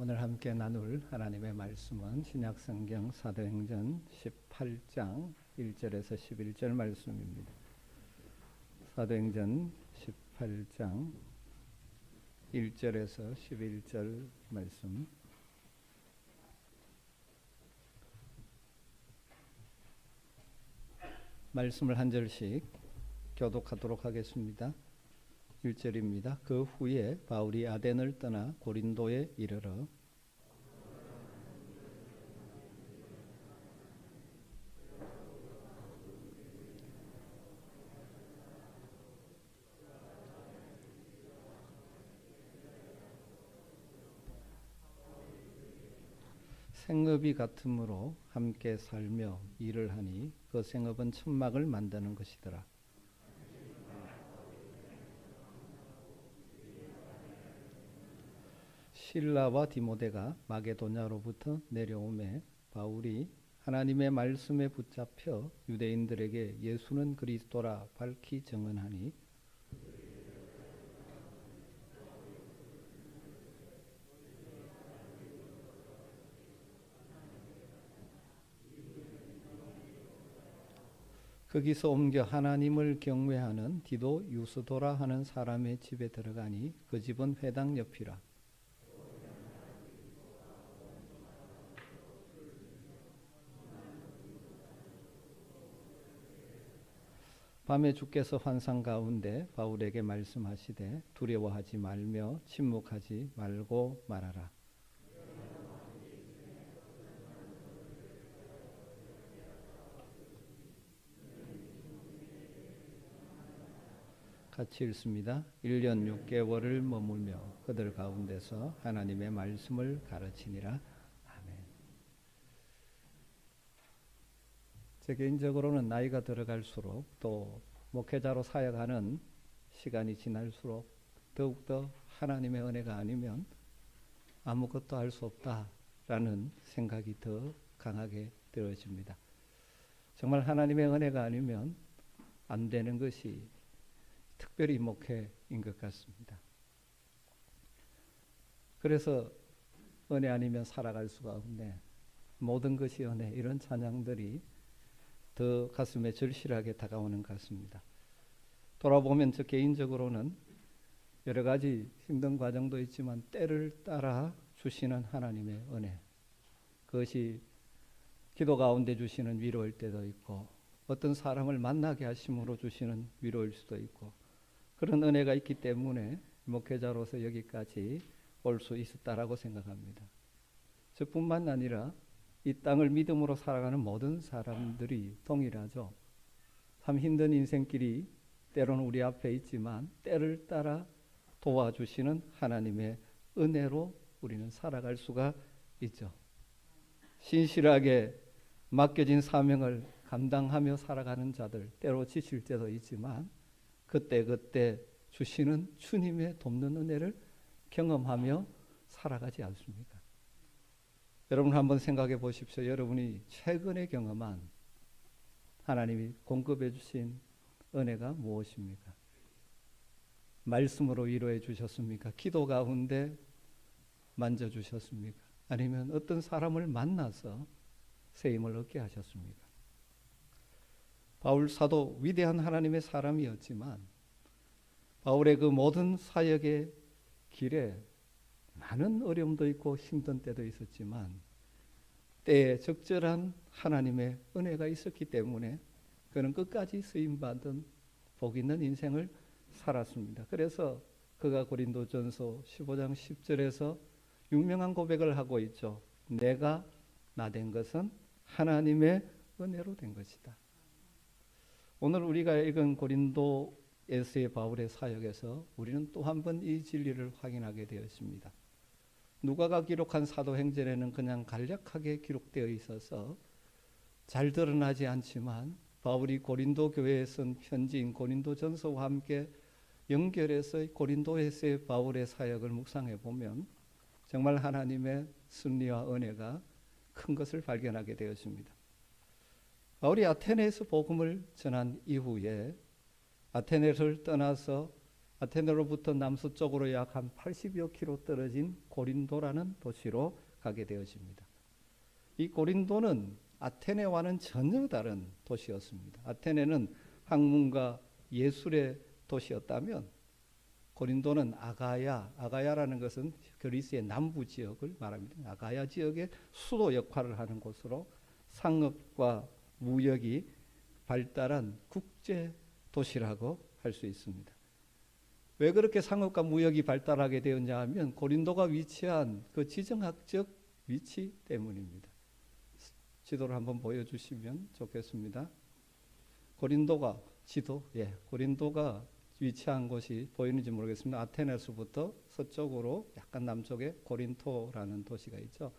오늘 함께 나눌 하나님의 말씀은 신약성경 사도행전 18장 1절에서 11절 말씀입니다. 사도행전 18장 1절에서 11절 말씀. 말씀을 한 절씩 교독하도록 하겠습니다. 1절입니다. 그 후에 바울이 아덴을 떠나 고린도에 이르러 생업이 같으므로 함께 살며 일을 하니 그 생업은 천막을 만드는 것이더라. 실라와 디모데가 마게도냐로부터 내려오매 바울이 하나님의 말씀에 붙잡혀 유대인들에게 예수는 그리스도라 밝히 증언하니 거기서 옮겨 하나님을 경외하는 디도 유스도라 하는 사람의 집에 들어가니 그 집은 회당 옆이라. 밤에 주께서 환상 가운데 바울에게 말씀하시되 두려워하지 말며 침묵하지 말고 말하라. 같이 읽습니다. 1년 6개월을 머물며 그들 가운데서 하나님의 말씀을 가르치니라. 아멘. 제 개인적으로는 나이가 들어갈수록 또 목회자로 사역하는 시간이 지날수록 더욱더 하나님의 은혜가 아니면 아무것도 할 수 없다라는 생각이 더 강하게 들어집니다. 정말 하나님의 은혜가 아니면 안 되는 것이 특별히 목회인 것 같습니다. 그래서 은혜 아니면 살아갈 수가 없네, 모든 것이 은혜, 이런 찬양들이 더 가슴에 절실하게 다가오는 것 같습니다. 돌아보면 저 개인적으로는 여러 가지 힘든 과정도 있지만 때를 따라 주시는 하나님의 은혜, 그것이 기도 가운데 주시는 위로일 때도 있고 어떤 사람을 만나게 하심으로 주시는 위로일 수도 있고, 그런 은혜가 있기 때문에 목회자로서 여기까지 올 수 있었다라고 생각합니다. 저뿐만 아니라 이 땅을 믿음으로 살아가는 모든 사람들이 동일하죠. 참 힘든 인생길이 때로는 우리 앞에 있지만 때를 따라 도와주시는 하나님의 은혜로 우리는 살아갈 수가 있죠. 신실하게 맡겨진 사명을 감당하며 살아가는 자들, 때로 지칠 때도 있지만 그때 주시는 주님의 돕는 은혜를 경험하며 살아가지 않습니까? 여러분 한번 생각해 보십시오. 여러분이 최근에 경험한 하나님이 공급해 주신 은혜가 무엇입니까? 말씀으로 위로해 주셨습니까? 기도 가운데 만져주셨습니까? 아니면 어떤 사람을 만나서 세임을 얻게 하셨습니까? 바울 사도 위대한 하나님의 사람이었지만 바울의 그 모든 사역의 길에 많은 어려움도 있고 힘든 때도 있었지만 때에 적절한 하나님의 은혜가 있었기 때문에 그는 끝까지 쓰임받은 복 있는 인생을 살았습니다. 그래서 그가 고린도전서 15장 10절에서 유명한 고백을 하고 있죠. 내가 나 된 것은 하나님의 은혜로 된 것이다. 오늘 우리가 읽은 고린도에서의 바울의 사역에서 우리는 또 한 번 이 진리를 확인하게 되었습니다. 누가가 기록한 사도행전에는 그냥 간략하게 기록되어 있어서 잘 드러나지 않지만 바울이 고린도 교회에 쓴 편지인 고린도전서와 함께 연결해서 고린도에서의 바울의 사역을 묵상해 보면 정말 하나님의 섭리와 은혜가 큰 것을 발견하게 되었습니다. 바울이 아테네에서 복음을 전한 이후에 아테네를 떠나서 아테네로부터 남서쪽으로 약 한 80여 킬로 떨어진 고린도라는 도시로 가게 되어집니다. 이 고린도는 아테네와는 전혀 다른 도시였습니다. 아테네는 학문과 예술의 도시였다면 고린도는 아가야라는 것은 그리스의 남부 지역을 말합니다. 아가야 지역의 수도 역할을 하는 곳으로 상업과 무역이 발달한 국제 도시라고 할 수 있습니다. 왜 그렇게 상업과 무역이 발달하게 되었냐 하면 고린도가 위치한 그 지정학적 위치 때문입니다. 지도를 한번 보여주시면 좋겠습니다. 고린도가 고린도가 위치한 곳이 보이는지 모르겠습니다. 아테네에서부터 서쪽으로 약간 남쪽에 고린토라는 도시가 있죠.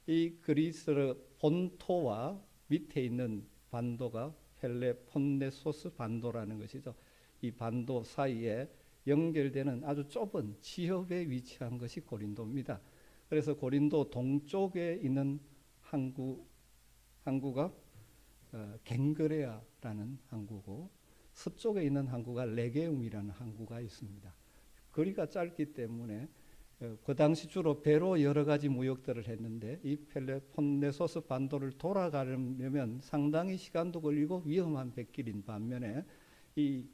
이 그리스 본토와 밑에 있는 반도가 펠레폰네소스 반도라는 것이죠. 이 반도 사이에 연결되는 아주 좁은 지역에 위치한 것이 고린도입니다. 그래서 고린도 동쪽에 있는 항구가 갱그레아라는 항구고 서쪽에 있는 항구가 레게움이라는 항구가 있습니다. 거리가 짧기 때문에 그 당시 주로 배로 여러 가지 무역들을 했는데 이 펠레폰네소스 반도를 돌아가려면 상당히 시간도 걸리고 위험한 백길인 반면에 이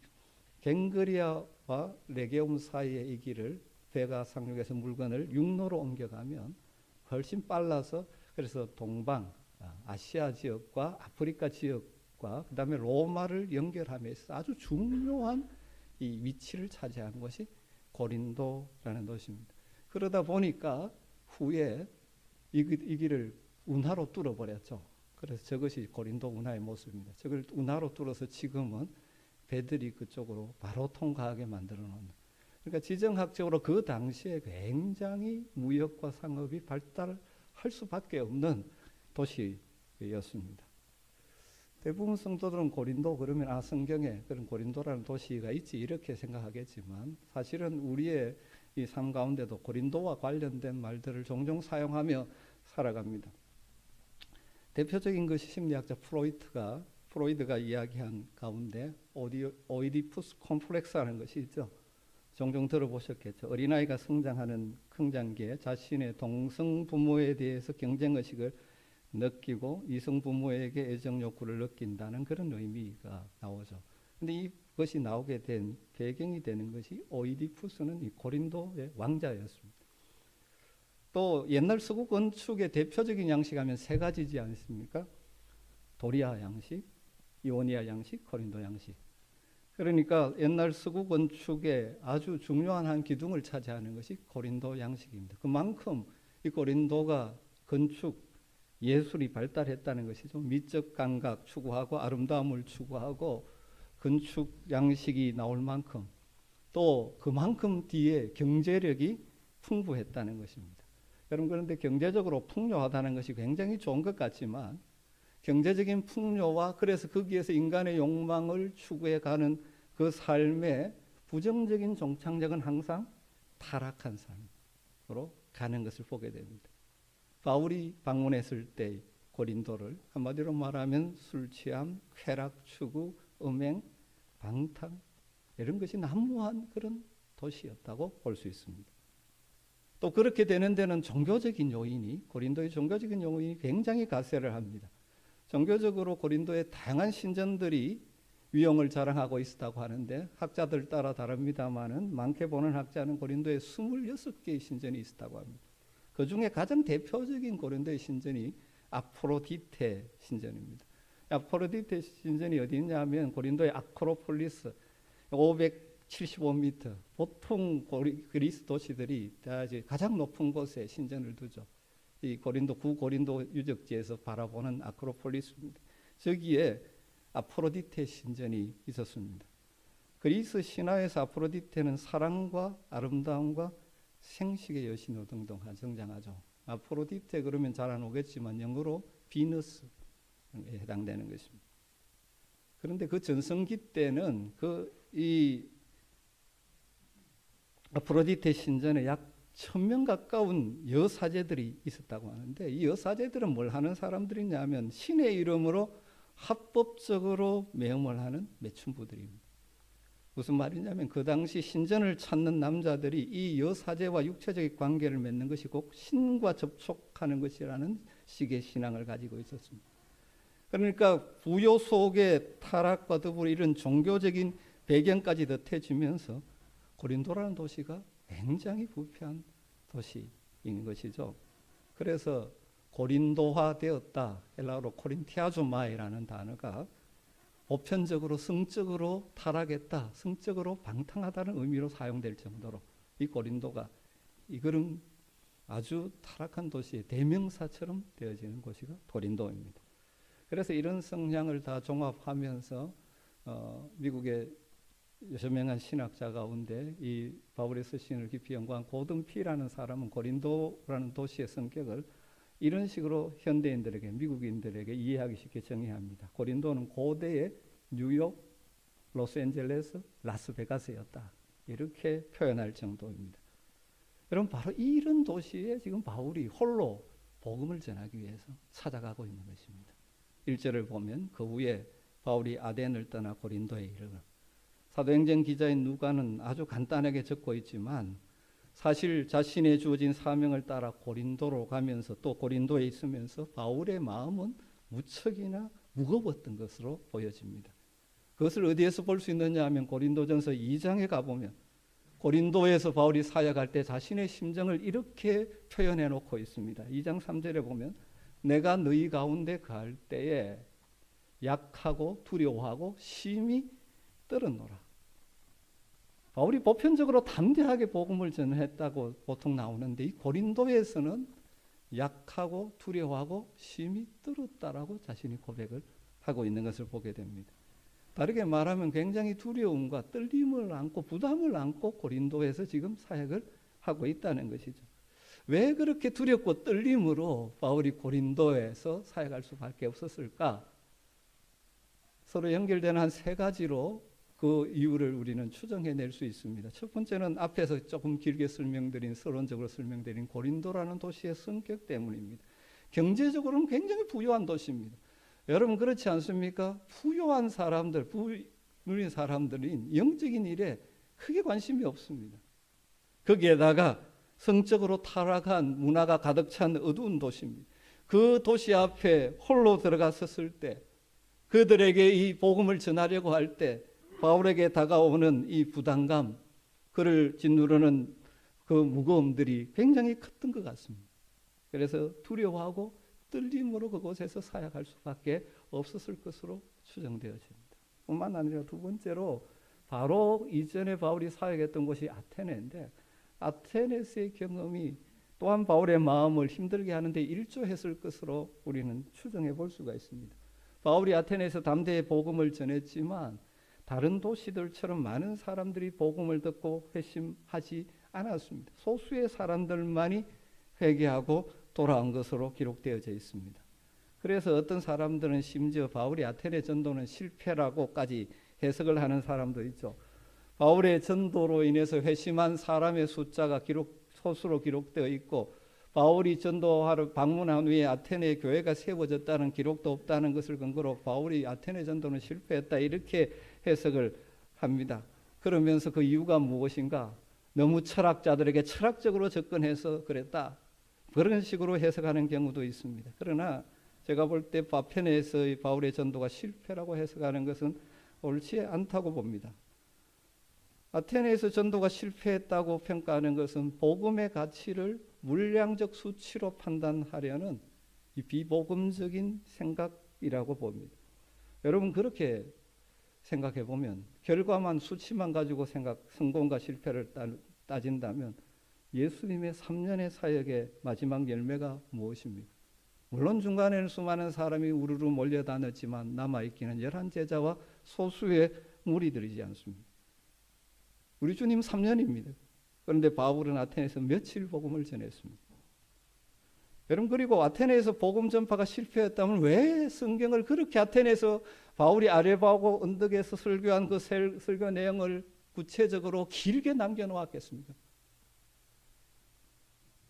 갱그리아와 레게움 사이의 이 길을 배가 상륙해서 물건을 육로로 옮겨가면 훨씬 빨라서 그래서 동방, 아시아 지역과 아프리카 지역과 그 다음에 로마를 연결하면서 아주 중요한 이 위치를 차지한 것이 고린도라는 도시입니다. 그러다 보니까 후에 이 길을 운하로 뚫어버렸죠. 그래서 저것이 고린도 운하의 모습입니다. 저걸 운하로 뚫어서 지금은 배들이 그쪽으로 바로 통과하게 만들어 놓는. 그러니까 지정학적으로 그 당시에 굉장히 무역과 상업이 발달할 수밖에 없는 도시였습니다. 대부분 성도들은 고린도 그러면 성경에 그런 고린도라는 도시가 있지 이렇게 생각하겠지만 사실은 우리의 이 삶 가운데도 고린도와 관련된 말들을 종종 사용하며 살아갑니다. 대표적인 것이 심리학자 프로이드가 이야기한 가운데 오이디푸스 콤플렉스라는 것이 있죠. 종종 들어보셨겠죠. 어린아이가 성장하는 성장기에 자신의 동성 부모에 대해서 경쟁의식을 느끼고 이성 부모에게 애정 욕구를 느낀다는 그런 의미가 나오죠. 근데 이것이 나오게 된 배경이 되는 것이 오이디푸스는 이 고린도의 왕자였습니다. 또 옛날 서구 건축의 대표적인 양식하면 세 가지지 않습니까? 도리아 양식, 이오니아 양식, 고린도 양식. 그러니까 옛날 서구 건축의 아주 중요한 한 기둥을 차지하는 것이 고린도 양식입니다. 그만큼 이 고린도가 건축 예술이 발달했다는 것이죠. 미적 감각 추구하고 아름다움을 추구하고 건축 양식이 나올 만큼 또 그만큼 뒤에 경제력이 풍부했다는 것입니다. 여러분 그런데 경제적으로 풍요하다는 것이 굉장히 좋은 것 같지만 경제적인 풍요와 그래서 거기에서 인간의 욕망을 추구해 가는 그 삶의 부정적인 종착역은 항상 타락한 삶으로 가는 것을 보게 됩니다. 바울이 방문했을 때 고린도를 한마디로 말하면 술 취함, 쾌락 추구, 음행, 방탕 이런 것이 난무한 그런 도시였다고 볼 수 있습니다. 또 그렇게 되는 데는 종교적인 요인이 고린도의 종교적인 요인이 굉장히 가세를 합니다. 종교적으로 고린도의 다양한 신전들이 위용을 자랑하고 있었다고 하는데 학자들 따라 다릅니다만은 많게 보는 학자는 고린도에 26개의 신전이 있었다고 합니다. 그 중에 가장 대표적인 고린도의 신전이 아프로디테 신전입니다. 아프로디테 신전이 어디 있냐면 고린도의 아크로폴리스 575m 보통 그리스 도시들이 다 이제 가장 높은 곳에 신전을 두죠. 이 구고린도 유적지에서 바라보는 아크로폴리스입니다. 저기에 아프로디테 신전이 있었습니다. 그리스 신화에서 아프로디테는 사랑과 아름다움과 생식의 여신으로 등등 등장하죠. 아프로디테 그러면 잘 안 오겠지만 영어로 비너스에 해당되는 것입니다. 그런데 그 전성기 때는 이 아프로디테 신전에 약 1000명 가까운 여사제들이 있었다고 하는데 이 여사제들은 뭘 하는 사람들이냐면 신의 이름으로 합법적으로 매음을 하는 매춘부들입니다. 무슨 말이냐면 그 당시 신전을 찾는 남자들이 이 여사제와 육체적인 관계를 맺는 것이 꼭 신과 접촉하는 것이라는 식의 신앙을 가지고 있었습니다. 그러니까 부요 속의 타락과 더불어 이런 종교적인 배경까지 덧해지면서 고린도라는 도시가 굉장히 부패한 도시인 것이죠. 그래서 고린도화 되었다. 헬라어로 코린티아주마이라는 단어가 보편적으로 성적으로 타락했다, 성적으로 방탕하다는 의미로 사용될 정도로 이 고린도가 이거는 아주 타락한 도시의 대명사처럼 되어지는 곳이가 고린도입니다. 그래서 이런 성향을 다 종합하면서 미국의 유명한 신학자 가운데 이 바울의 서신을 깊이 연구한 고든 피라는 사람은 고린도라는 도시의 성격을 이런 식으로 현대인들에게, 미국인들에게 이해하기 쉽게 정의합니다. 고린도는 고대의 뉴욕, 로스앤젤레스, 라스베가스였다. 이렇게 표현할 정도입니다. 여러분, 바로 이런 도시에 지금 바울이 홀로 복음을 전하기 위해서 찾아가고 있는 것입니다. 1절을 보면 그 후에 바울이 아덴을 떠나 고린도에 이르러, 사도행전 기자인 누가는 아주 간단하게 적고 있지만 사실 자신의 주어진 사명을 따라 고린도로 가면서 또 고린도에 있으면서 바울의 마음은 무척이나 무거웠던 것으로 보여집니다. 그것을 어디에서 볼 수 있느냐 하면 고린도전서 2장에 가보면 고린도에서 바울이 사역할 때 자신의 심정을 이렇게 표현해 놓고 있습니다. 2장 3절에 보면 내가 너희 가운데 갈 때에 약하고 두려워하고 심히 떨었노라. 바울이 보편적으로 담대하게 복음을 전했다고 보통 나오는데 이 고린도에서는 약하고 두려워하고 심히 떨었다라고 자신이 고백을 하고 있는 것을 보게 됩니다. 다르게 말하면 굉장히 두려움과 떨림을 안고 부담을 안고 고린도에서 지금 사역을 하고 있다는 것이죠. 왜 그렇게 두렵고 떨림으로 바울이 고린도에서 사역할 수밖에 없었을까? 서로 연결되는 한 세 가지로 그 이유를 우리는 추정해낼 수 있습니다. 첫 번째는 앞에서 조금 길게 설명드린, 서론적으로 설명드린 고린도라는 도시의 성격 때문입니다. 경제적으로는 굉장히 부유한 도시입니다. 여러분 그렇지 않습니까? 부유한 사람들, 부유한 사람들은 영적인 일에 크게 관심이 없습니다. 거기에다가 성적으로 타락한 문화가 가득 찬 어두운 도시입니다. 그 도시 앞에 홀로 들어갔었을 때 그들에게 이 복음을 전하려고 할 때 바울에게 다가오는 이 부담감, 그를 짓누르는 그 무거움들이 굉장히 컸던 것 같습니다. 그래서 두려워하고 떨림으로 그곳에서 사역할 수밖에 없었을 것으로 추정되어집니다. 뿐만 아니라 두 번째로 바로 이전에 바울이 사역했던 곳이 아테네인데 아테네스의 경험이 또한 바울의 마음을 힘들게 하는데 일조했을 것으로 우리는 추정해 볼 수가 있습니다. 바울이 아테네에서 담대히 복음을 전했지만 다른 도시들처럼 많은 사람들이 복음을 듣고 회심하지 않았습니다. 소수의 사람들만이 회개하고 돌아온 것으로 기록되어져 있습니다. 그래서 어떤 사람들은 심지어 바울이 아테네 전도는 실패라고까지 해석을 하는 사람도 있죠. 바울의 전도로 인해서 회심한 사람의 숫자가 소수로 기록되어 있고 바울이 전도하러 방문한 후에 아테네 교회가 세워졌다는 기록도 없다는 것을 근거로 바울이 아테네 전도는 실패했다 이렇게 해석을 합니다. 그러면서 그 이유가 무엇인가? 너무 철학자들에게 철학적으로 접근해서 그랬다. 그런 식으로 해석하는 경우도 있습니다. 그러나 제가 볼 때 아테네에서의 바울의 전도가 실패라고 해석하는 것은 옳지 않다고 봅니다. 아테네에서 전도가 실패했다고 평가하는 것은 복음의 가치를 물량적 수치로 판단하려는 이 비복음적인 생각이라고 봅니다. 여러분 그렇게 생각해 보면 결과만 수치만 가지고 성공과 실패를 따진다면 예수님의 3년의 사역의 마지막 열매가 무엇입니까? 물론 중간에는 수많은 사람이 우르르 몰려다녔지만 남아있기는 11제자와 소수의 무리들이지 않습니까? 우리 주님 3년입니다. 그런데 바울은 아테네에서 며칠 복음을 전했습니다. 여러분 그리고 아테네에서 복음 전파가 실패했다면 왜 성경을 그렇게 아테네에서 바울이 아레바고 언덕에서 설교한 그 설교 내용을 구체적으로 길게 남겨놓았겠습니까?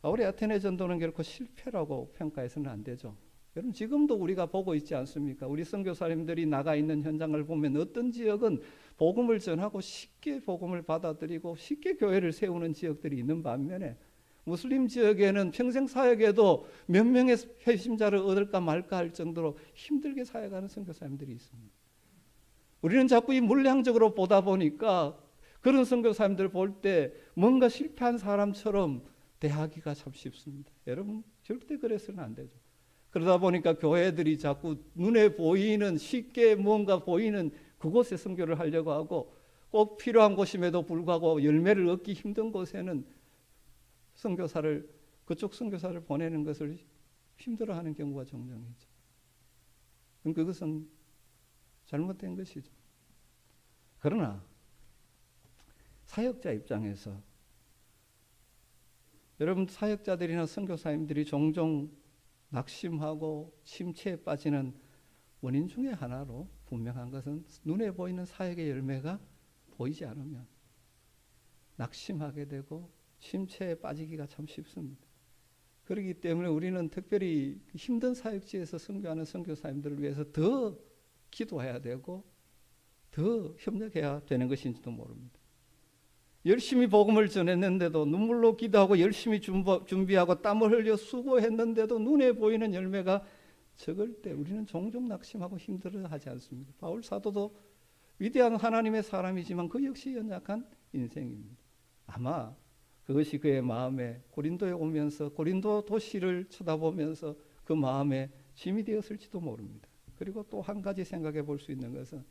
바울의 아테네 전도는 결코 실패라고 평가해서는 안 되죠. 여러분 지금도 우리가 보고 있지 않습니까? 우리 선교사님들이 나가 있는 현장을 보면 어떤 지역은 복음을 전하고 쉽게 복음을 받아들이고 쉽게 교회를 세우는 지역들이 있는 반면에 무슬림 지역에는 평생 사역에도 몇 명의 회심자를 얻을까 말까 할 정도로 힘들게 사역하는 선교사님들이 있습니다. 우리는 자꾸 이 물량적으로 보다 보니까 그런 선교사님들 볼 때 뭔가 실패한 사람처럼 대하기가 참 쉽습니다. 여러분 절대 그래서는 안 되죠. 그러다 보니까 교회들이 자꾸 눈에 보이는 쉽게 뭔가 보이는 그곳에 선교를 하려고 하고 꼭 필요한 곳임에도 불구하고 열매를 얻기 힘든 곳에는 그쪽 선교사를 보내는 것을 힘들어하는 경우가 종종 있죠. 그럼 그것은 잘못된 것이죠. 그러나 사역자 입장에서 여러분 사역자들이나 선교사님들이 종종 낙심하고 침체에 빠지는 원인 중에 하나로 분명한 것은 눈에 보이는 사역의 열매가 보이지 않으면 낙심하게 되고 침체에 빠지기가 참 쉽습니다. 그렇기 때문에 우리는 특별히 힘든 사역지에서 선교하는 선교사님들을 위해서 더 기도해야 되고 더 협력해야 되는 것인지도 모릅니다. 열심히 복음을 전했는데도 눈물로 기도하고 열심히 준비하고 땀을 흘려 수고했는데도 눈에 보이는 열매가 적을 때 우리는 종종 낙심하고 힘들어하지 않습니까? 바울 사도도 위대한 하나님의 사람이지만 그 역시 연약한 인생입니다. 아마 그것이 그의 마음에 고린도에 오면서 고린도 도시를 쳐다보면서 그 마음에 짐이 되었을지도 모릅니다. 그리고 또 한 가지 생각해 볼 수 있는 것은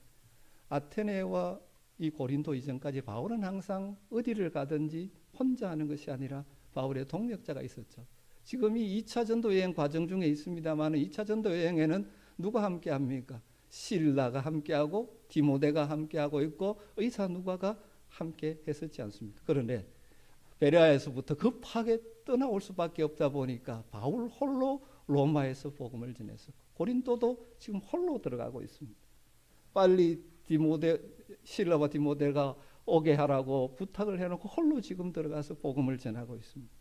아테네와 이 고린도 이전까지 바울은 항상 어디를 가든지 혼자 하는 것이 아니라 바울의 동역자가 있었죠. 지금 이 2차 전도 여행 과정 중에 있습니다만 2차 전도 여행에는 누가 함께 합니까? 실라가 함께하고 디모데가 함께하고 있고 의사 누가가 함께 했었지 않습니까? 그런데 베레아에서부터 급하게 떠나올 수밖에 없다 보니까 바울 홀로 로마에서 복음을 전했었고 고린도도 지금 홀로 들어가고 있습니다. 빨리 실라와 디모데가 오게 하라고 부탁을 해놓고 홀로 지금 들어가서 복음을 전하고 있습니다.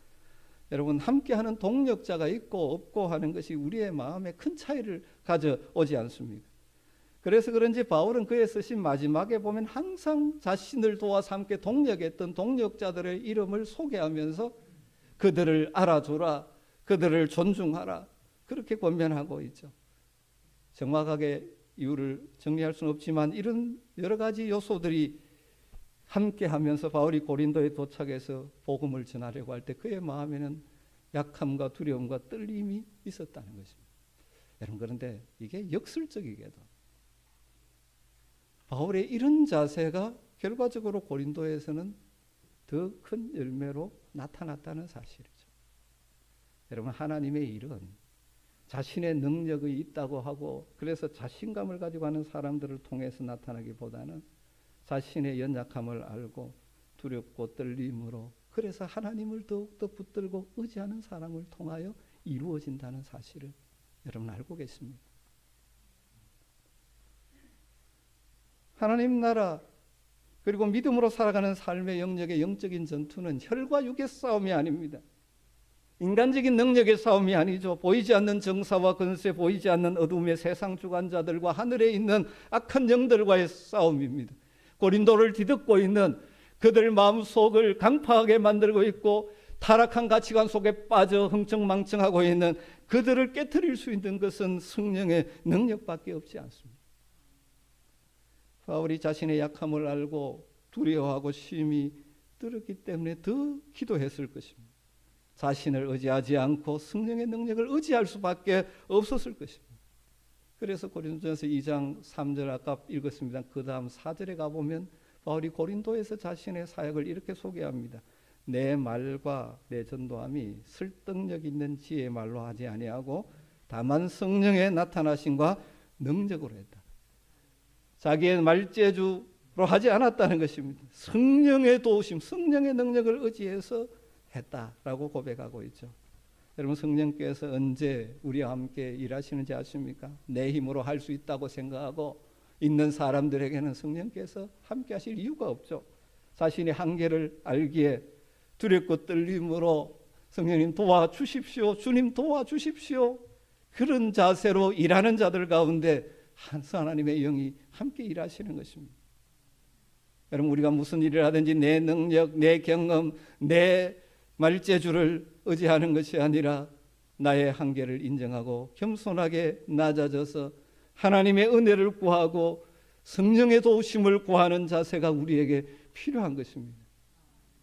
여러분 함께하는 동력자가 있고 없고 하는 것이 우리의 마음에 큰 차이를 가져오지 않습니까? 그래서 그런지 바울은 그의 쓰신 마지막에 보면 항상 자신을 도와서 함께 동력했던 동력자들의 이름을 소개하면서 그들을 알아주라, 그들을 존중하라 그렇게 권면하고 있죠. 정확하게 이유를 정리할 수는 없지만 이런 여러 가지 요소들이 함께하면서 바울이 고린도에 도착해서 복음을 전하려고 할 때 그의 마음에는 약함과 두려움과 떨림이 있었다는 것입니다. 여러분 그런데 이게 역설적이게도 바울의 이런 자세가 결과적으로 고린도에서는 더 큰 열매로 나타났다는 사실이죠. 여러분 하나님의 일은 자신의 능력이 있다고 하고 그래서 자신감을 가지고 하는 사람들을 통해서 나타나기보다는 자신의 연약함을 알고 두렵고 떨림으로 그래서 하나님을 더욱더 붙들고 의지하는 사람을 통하여 이루어진다는 사실을 여러분 알고 계십니까? 하나님 나라 그리고 믿음으로 살아가는 삶의 영역의 영적인 전투는 혈과 육의 싸움이 아닙니다. 인간적인 능력의 싸움이 아니죠. 보이지 않는 정사와 권세, 보이지 않는 어둠의 세상 주관자들과 하늘에 있는 악한 영들과의 싸움입니다. 고린도를 뒤덮고 있는 그들 마음속을 강팍하게 만들고 있고 타락한 가치관 속에 빠져 흥청망청하고 있는 그들을 깨트릴 수 있는 것은 성령의 능력밖에 없지 않습니다. 바울이 자신의 약함을 알고 두려워하고 심히 떨었기 때문에 더 기도했을 것입니다. 자신을 의지하지 않고 성령의 능력을 의지할 수밖에 없었을 것입니다. 그래서 고린도전서 2장 3절 아까 읽었습니다. 그 다음 4절에 가보면 바울이 고린도에서 자신의 사역을 이렇게 소개합니다. 내 말과 내 전도함이 설득력 있는 지혜의 말로 하지 아니하고 다만 성령의 나타나심과 능력으로 했다. 자기의 말재주로 하지 않았다는 것입니다. 성령의 도우심, 성령의 능력을 의지해서 했다라고 고백하고 있죠. 여러분 성령께서 언제 우리와 함께 일하시는지 아십니까? 내 힘으로 할 수 있다고 생각하고 있는 사람들에게는 성령께서 함께 하실 이유가 없죠. 자신의 한계를 알기에 두렵고 떨림으로 성령님 도와주십시오. 주님 도와주십시오. 그런 자세로 일하는 자들 가운데 하나님의 영이 함께 일하시는 것입니다. 여러분, 우리가 무슨 일을 하든지 내 능력, 내 경험, 내 말재주를 의지하는 것이 아니라 나의 한계를 인정하고 겸손하게 낮아져서 하나님의 은혜를 구하고 성령의 도우심을 구하는 자세가 우리에게 필요한 것입니다.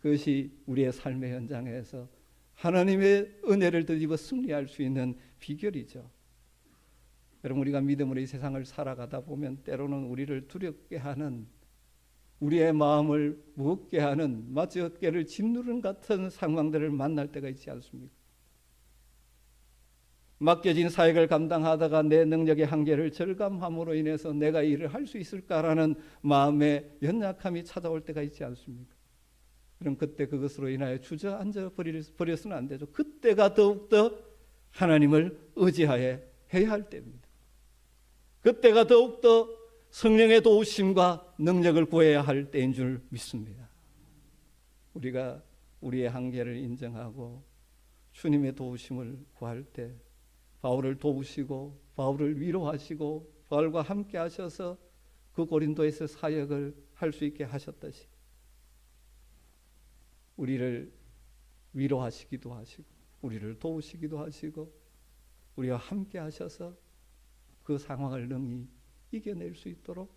그것이 우리의 삶의 현장에서 하나님의 은혜를 드리고 승리할 수 있는 비결이죠. 여러분, 우리가 믿음으로 이 세상을 살아가다 보면 때로는 우리를 두렵게 하는, 우리의 마음을 무겁게 하는, 마치 어깨를 짓누르는 같은 상황들을 만날 때가 있지 않습니까? 맡겨진 사역을 감당하다가 내 능력의 한계를 절감함으로 인해서 내가 일을 할 수 있을까라는 마음의 연약함이 찾아올 때가 있지 않습니까? 그럼 그때 그것으로 인하여 주저앉아 버려서는 안 되죠. 그때가 더욱더 하나님을 의지하여 해야 할 때입니다. 그때가 더욱더 성령의 도우심과 능력을 구해야 할 때인 줄 믿습니다. 우리가 우리의 한계를 인정하고 주님의 도우심을 구할 때 바울을 도우시고 바울을 위로하시고 바울과 함께 하셔서 그 고린도에서 사역을 할 수 있게 하셨듯이 우리를 위로하시기도 하시고 우리를 도우시기도 하시고 우리와 함께 하셔서 그 상황을 능히 이겨낼 수 있도록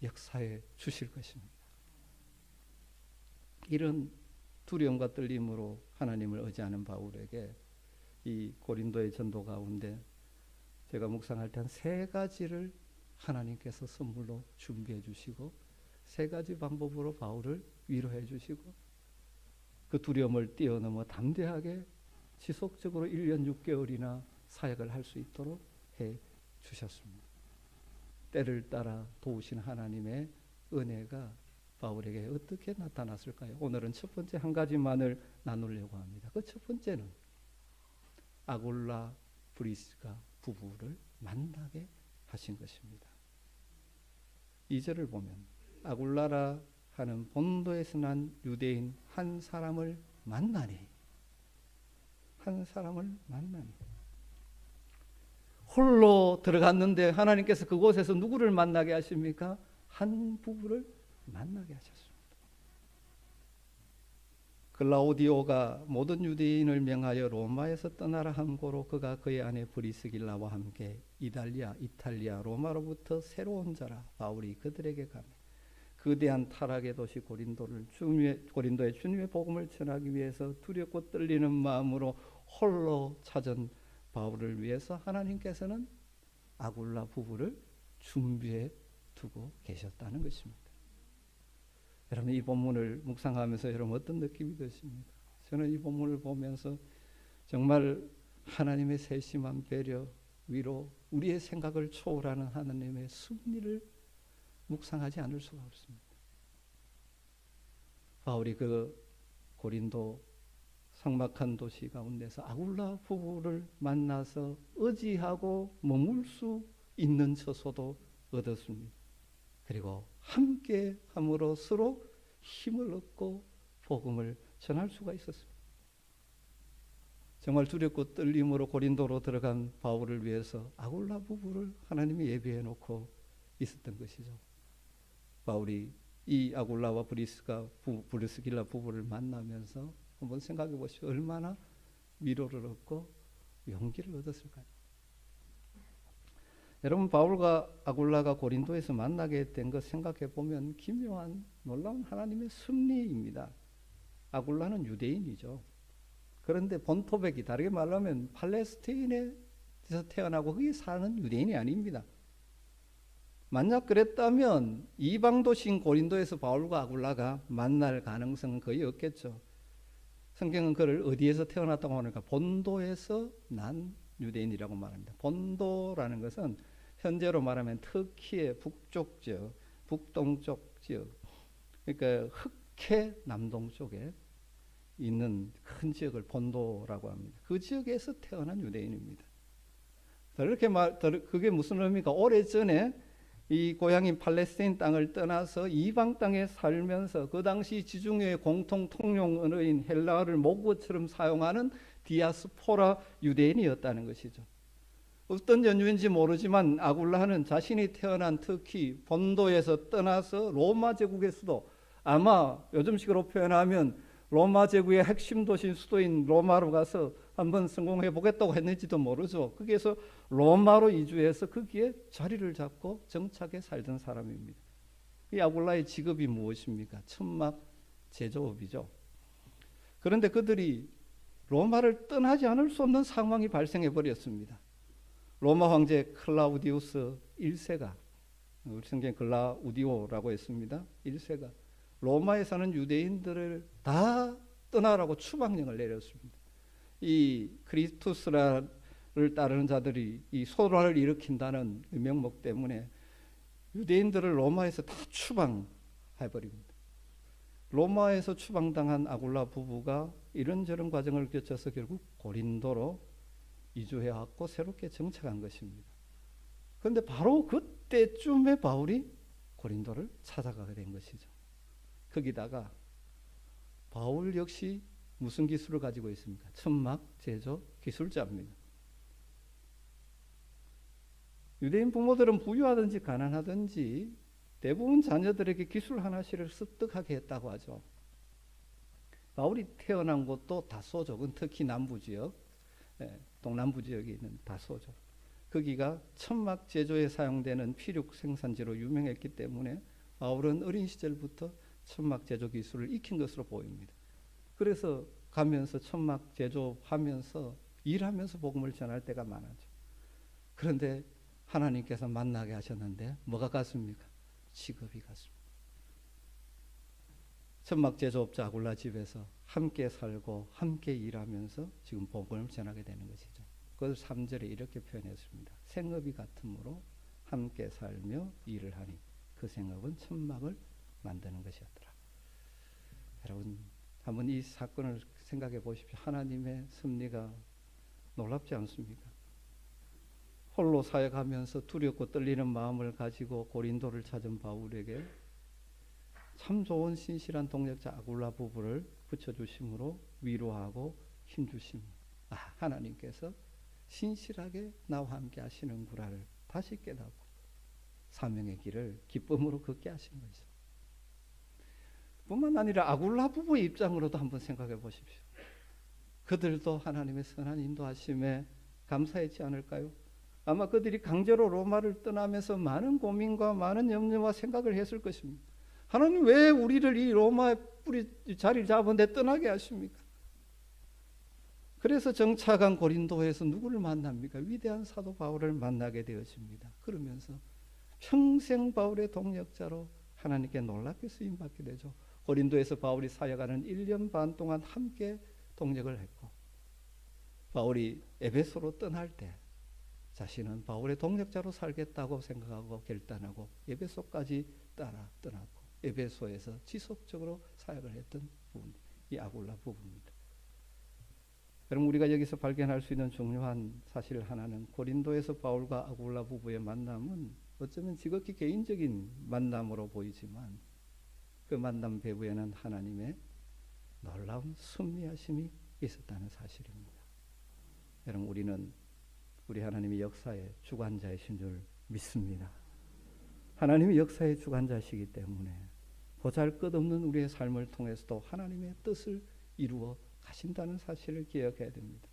역사해 주실 것입니다. 이런 두려움과 떨림으로 하나님을 의지하는 바울에게 이 고린도의 전도 가운데 제가 묵상할 때 한 3가지를 하나님께서 선물로 준비해 주시고 3가지 방법으로 바울을 위로해 주시고 그 두려움을 뛰어넘어 담대하게 지속적으로 1년 6개월이나 사역을 할 수 있도록 해 주셨습니다. 때를 따라 도우신 하나님의 은혜가 바울에게 어떻게 나타났을까요? 오늘은 첫 번째 한 가지만을 나누려고 합니다. 그 첫 번째는 아굴라 브리스가 부부를 만나게 하신 것입니다. 2절을 보면 아굴라라 하는 본도에서 난 유대인 한 사람을 만나니 홀로 들어갔는데 하나님께서 그곳에서 누구를 만나게 하십니까? 한 부부를 만나게 하셨습니다. 글라우디오가 모든 유대인을 명하여 로마에서 떠나라 함고로 그가 그의 아내 브리스길라와 함께 이탈리아, 로마로부터 새로운 자라 바울이 그들에게 가매 거대한 타락의 도시 고린도에 주님의 복음을 전하기 위해서 두렵고 떨리는 마음으로 홀로 찾은 바울을 위해서 하나님께서는 아굴라 부부를 준비해 두고 계셨다는 것입니다. 여러분, 이 본문을 묵상하면서 여러분 어떤 느낌이 드십니까? 저는 이 본문을 보면서 정말 하나님의 세심한 배려, 위로, 우리의 생각을 초월하는 하나님의 섭리를 묵상하지 않을 수가 없습니다. 바울이 그 고린도 삭막한 도시 가운데서 아굴라 부부를 만나서 의지하고 머물 수 있는 처소도 얻었습니다. 그리고 함께 함으로 서로 힘을 얻고 복음을 전할 수가 있었습니다. 정말 두렵고 떨림으로 고린도로 들어간 바울을 위해서 아굴라 부부를 하나님이 예비해 놓고 있었던 것이죠. 바울이 이 아굴라와 브리스길라 부부를 만나면서 한번 생각해 보시오. 얼마나 위로를 얻고 용기를 얻었을까요? 여러분, 바울과 아굴라가 고린도에서 만나게 된 것 생각해 보면 기묘한 놀라운 하나님의 섭리입니다. 아굴라는 유대인이죠. 그런데 본토백이, 다르게 말하면 팔레스타인에서 태어나고 거기 사는 유대인이 아닙니다. 만약 그랬다면 이방 도시인 고린도에서 바울과 아굴라가 만날 가능성은 거의 없겠죠. 성경은 그를 어디에서 태어났다고 하니까 본도에서 난 유대인이라고 말합니다. 본도라는 것은 현재로 말하면 터키의 북쪽 지역, 북동쪽 지역, 그러니까 흑해 남동쪽에 있는 큰 지역을 본도라고 합니다. 그 지역에서 태어난 유대인입니다. 그게 무슨 의미입니까? 오래전에 이 고향인 팔레스타인 땅을 떠나서 이방 땅에 살면서 그 당시 지중해의 공통 통용 언어인 헬라어를 모국어처럼 사용하는 디아스포라 유대인이었다는 것이죠. 어떤 연유인지 모르지만 아굴라는 자신이 태어난 터키 본도에서 떠나서 로마 제국의 수도, 아마 요즘식으로 표현하면 로마 제국의 핵심 도시 수도인 로마로 가서 한번 성공해 보겠다고 했는지도 모르죠. 거기에서 로마로 이주해서 거기에 자리를 잡고 정착해 살던 사람입니다. 이 아굴라의 직업이 무엇입니까? 천막 제조업이죠. 그런데 그들이 로마를 떠나지 않을 수 없는 상황이 발생해 버렸습니다. 로마 황제 클라우디우스 1세가, 우리 성경에 클라우디오라고 했습니다. 1세가 로마에 사는 유대인들을 다 떠나라고 추방령을 내렸습니다. 이 크리스투스를 따르는 자들이 이 소란을 일으킨다는 명목 때문에 유대인들을 로마에서 다 추방해버립니다. 로마에서 추방당한 아굴라 부부가 이런저런 과정을 거쳐서 결국 고린도로 이주해왔고 새롭게 정착한 것입니다. 그런데 바로 그때쯤에 바울이 고린도를 찾아가게 된 것이죠. 거기다가 바울 역시 무슨 기술을 가지고 있습니까? 천막 제조 기술자입니다. 유대인 부모들은 부유하든지 가난하든지 대부분 자녀들에게 기술 하나씩을 습득하게 했다고 하죠. 바울이 태어난 곳도 다소족은 특히 남부 지역, 동남부 지역에 있는 다소족, 거기가 천막 제조에 사용되는 피륙 생산지로 유명했기 때문에 바울은 어린 시절부터 천막 제조 기술을 익힌 것으로 보입니다. 그래서 가면서 천막 제조하면서 일하면서 복음을 전할 때가 많았죠. 그런데 하나님께서 만나게 하셨는데 뭐가 갔습니까? 직업이 갔습니다. 천막 제조업자 아굴라 집에서 함께 살고 함께 일하면서 지금 복음을 전하게 되는 것이죠. 그것을 3절에 이렇게 표현했습니다. 생업이 같으므로 함께 살며 일을 하니 그 생업은 천막을 만드는 것이었더라. 여러분 한번 이 사건을 생각해 보십시오. 하나님의 섭리가 놀랍지 않습니까? 홀로 사역하면서 두렵고 떨리는 마음을 가지고 고린도를 찾은 바울에게 참 좋은 신실한 동역자 아굴라 부부를 붙여주심으로 위로하고 힘주십니다. 하나님께서 신실하게 나와 함께 하시는구나를 다시 깨닫고 사명의 길을 기쁨으로 걷게 하신 거죠. 뿐만 아니라 아굴라 부부의 입장으로도 한번 생각해 보십시오. 그들도 하나님의 선한 인도하심에 감사했지 않을까요? 아마 그들이 강제로 로마를 떠나면서 많은 고민과 많은 염려와 생각을 했을 것입니다. 하나님 왜 우리를 이 로마에 자리를 잡은 데 떠나게 하십니까? 그래서 정착한 고린도에서 누구를 만납니까? 위대한 사도 바울을 만나게 되었습니다. 그러면서 평생 바울의 동역자로 하나님께 놀랍게 쓰임받게 되죠. 고린도에서 바울이 사역하는 1년 반 동안 함께 동역을 했고, 바울이 에베소로 떠날 때 자신은 바울의 동역자로 살겠다고 생각하고 결단하고 에베소까지 따라 떠났고 에베소에서 지속적으로 사역을 했던 부분, 이 아굴라 부부입니다. 여러분 우리가 여기서 발견할 수 있는 중요한 사실 하나는 고린도에서 바울과 아굴라 부부의 만남은 어쩌면 지극히 개인적인 만남으로 보이지만 그 만남 배후에는 하나님의 놀라운 섭리하심이 있었다는 사실입니다. 여러분 우리는 우리 하나님의 역사의 주관자이신 줄 믿습니다. 하나님이 역사의 주관자시기 때문에 보잘것없는 우리의 삶을 통해서도 하나님의 뜻을 이루어 가신다는 사실을 기억해야 됩니다.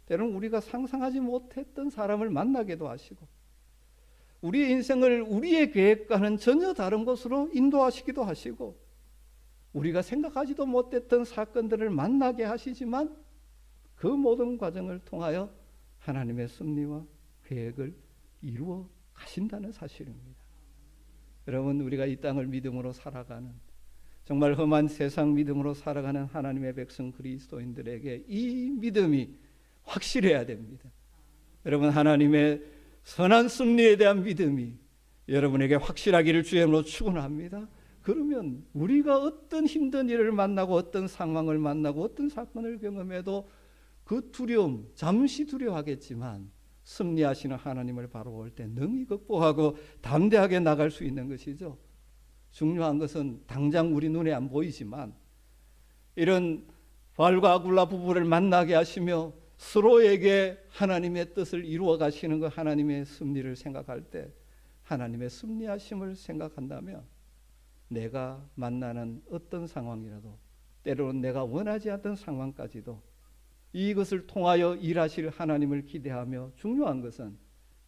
때로는 우리가 상상하지 못했던 사람을 만나게도 하시고 우리의 인생을 우리의 계획과는 전혀 다른 곳으로 인도하시기도 하시고 우리가 생각하지도 못했던 사건들을 만나게 하시지만 그 모든 과정을 통하여 하나님의 섭리와 계획을 이루어 가신다는 사실입니다. 여러분 우리가 이 땅을 믿음으로 살아가는 정말 험한 세상 믿음으로 살아가는 하나님의 백성 그리스도인들에게 이 믿음이 확실해야 됩니다. 여러분 하나님의 선한 섭리에 대한 믿음이 여러분에게 확실하기를 주님으로 축원합니다. 그러면 우리가 어떤 힘든 일을 만나고 어떤 상황을 만나고 어떤 사건을 경험해도 그 두려움 잠시 두려워하겠지만 섭리하시는 하나님을 바라볼 때 능히 극복하고 담대하게 나갈 수 있는 것이죠. 중요한 것은 당장 우리 눈에 안 보이지만 이런 바울과 아굴라 부부를 만나게 하시며 서로에게 하나님의 뜻을 이루어 가시는 것, 하나님의 섭리를 생각할 때 하나님의 섭리하심을 생각한다면 내가 만나는 어떤 상황이라도, 때로는 내가 원하지 않던 상황까지도 이것을 통하여 일하실 하나님을 기대하며, 중요한 것은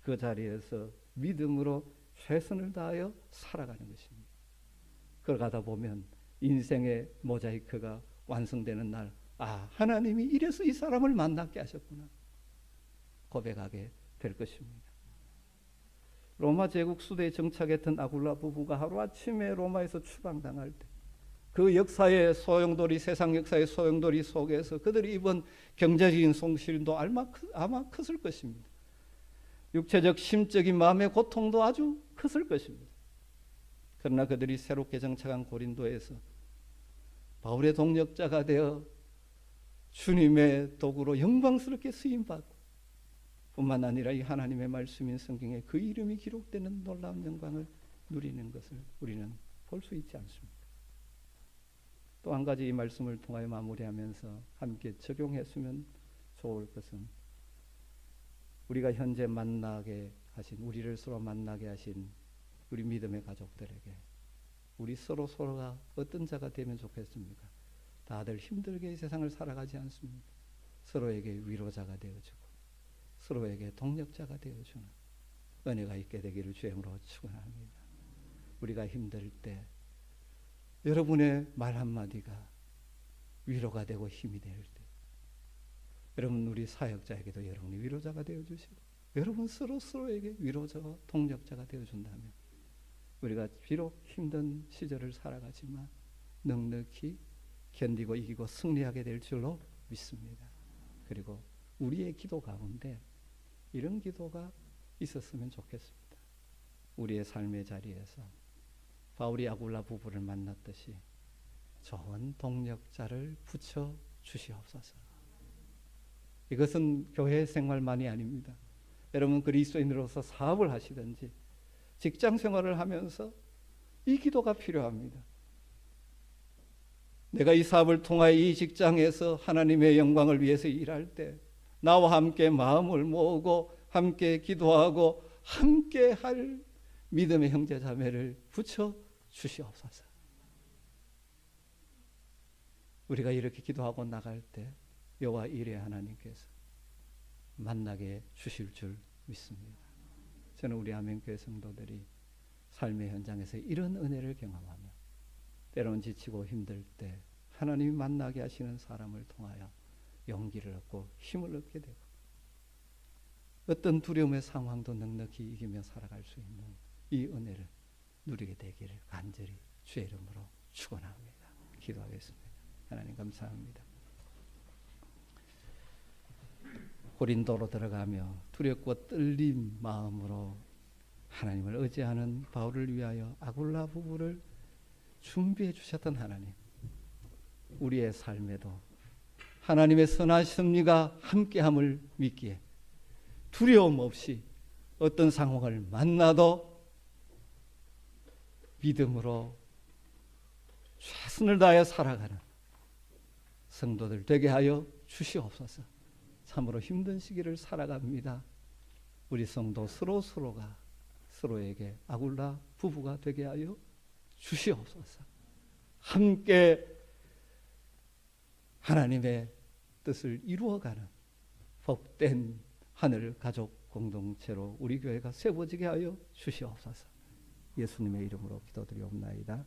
그 자리에서 믿음으로 최선을 다하여 살아가는 것입니다. 그러다 보면 인생의 모자이크가 완성되는 날, 아, 하나님이 이래서 이 사람을 만나게 하셨구나 고백하게 될 것입니다. 로마 제국 수도에 정착했던 아굴라 부부가 하루아침에 로마에서 추방당할 때 그 역사의 소용돌이, 세상 역사의 소용돌이 속에서 그들이 입은 경제적인 손실도 아마 컸을 것입니다. 육체적, 심적인 마음의 고통도 아주 컸을 것입니다. 그러나 그들이 새롭게 정착한 고린도에서 바울의 동역자가 되어 주님의 도구로 영광스럽게 쓰임받고, 뿐만 아니라 이 하나님의 말씀인 성경에 그 이름이 기록되는 놀라운 영광을 누리는 것을 우리는 볼 수 있지 않습니까? 또 한 가지 이 말씀을 통하여 마무리하면서 함께 적용했으면 좋을 것은, 우리가 현재 만나게 하신, 우리를 서로 만나게 하신 우리 믿음의 가족들에게 우리 서로가 어떤 자가 되면 좋겠습니까? 다들 힘들게 이 세상을 살아가지 않습니까? 서로에게 위로자가 되어주고 서로에게 동력자가 되어주는 은혜가 있게 되기를 주의 이름으로 축원합니다. 우리가 힘들 때 여러분의 말 한마디가 위로가 되고 힘이 될 때, 여러분 우리 사역자에게도 여러분이 위로자가 되어주시고, 여러분 서로에게 위로자와 동력자가 되어준다면 우리가 비록 힘든 시절을 살아가지만 넉넉히 견디고 이기고 승리하게 될 줄로 믿습니다. 그리고 우리의 기도 가운데 이런 기도가 있었으면 좋겠습니다. 우리의 삶의 자리에서 바울이 아굴라 부부를 만났듯이 좋은 동력자를 붙여 주시옵소서. 이것은 교회 생활만이 아닙니다. 여러분 그리스도인으로서 사업을 하시든지 직장 생활을 하면서 이 기도가 필요합니다. 내가 이 사업을 통하여 이 직장에서 하나님의 영광을 위해서 일할 때 나와 함께 마음을 모으고 함께 기도하고 함께 할 믿음의 형제 자매를 붙여 주시옵소서. 우리가 이렇게 기도하고 나갈 때 여호와 이레 하나님께서 만나게 주실 줄 믿습니다. 저는 우리 아멘교회 성도들이 삶의 현장에서 이런 은혜를 경험하며 때로는 지치고 힘들 때 하나님이 만나게 하시는 사람을 통하여 용기를 얻고 힘을 얻게 되고 어떤 두려움의 상황도 넉넉히 이기며 살아갈 수 있는 이 은혜를 누리게 되기를 간절히 주의 이름으로 축원합니다. 기도하겠습니다. 하나님 감사합니다. 고린도로 들어가며 두렵고 떨린 마음으로 하나님을 의지하는 바울을 위하여 아굴라 부부를 준비해 주셨던 하나님, 우리의 삶에도 하나님의 선한 섭리가 함께함을 믿기에 두려움 없이 어떤 상황을 만나도 믿음으로 최선을 다해 살아가는 성도들 되게 하여 주시옵소서. 참으로 힘든 시기를 살아갑니다. 우리 성도 서로가 서로에게 아굴라 부부가 되게 하여 주시옵소서. 함께 하나님의 뜻을 이루어가는 복된 하늘 가족 공동체로 우리 교회가 세워지게 하여 주시옵소서. 예수님의 이름으로 기도드리옵나이다.